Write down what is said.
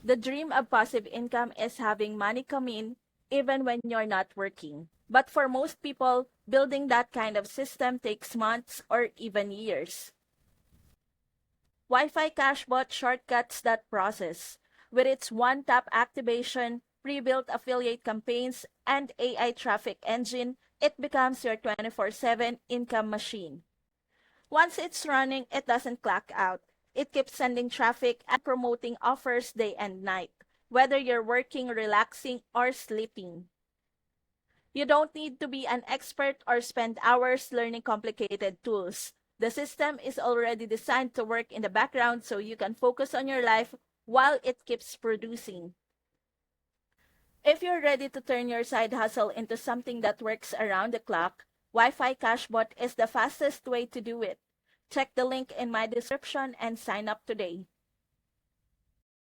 The dream of passive income is having money come in even when you're not working. But for most people, building that kind of system takes months or even years. Wi-Fi Cash Bot shortcuts that process. With its one-tap activation, pre-built affiliate campaigns, and AI traffic engine, it becomes your 24/7 income machine. Once it's running, it doesn't clock out. It keeps sending traffic and promoting offers day and night, whether you're working, relaxing, or sleeping. You don't need to be an expert or spend hours learning complicated tools. The system is already designed to work in the background so you can focus on your life while it keeps producing. If you're ready to turn your side hustle into something that works around the clock, Wi-Fi Cashbot is the fastest way to do it. Check the link in my description and sign up today.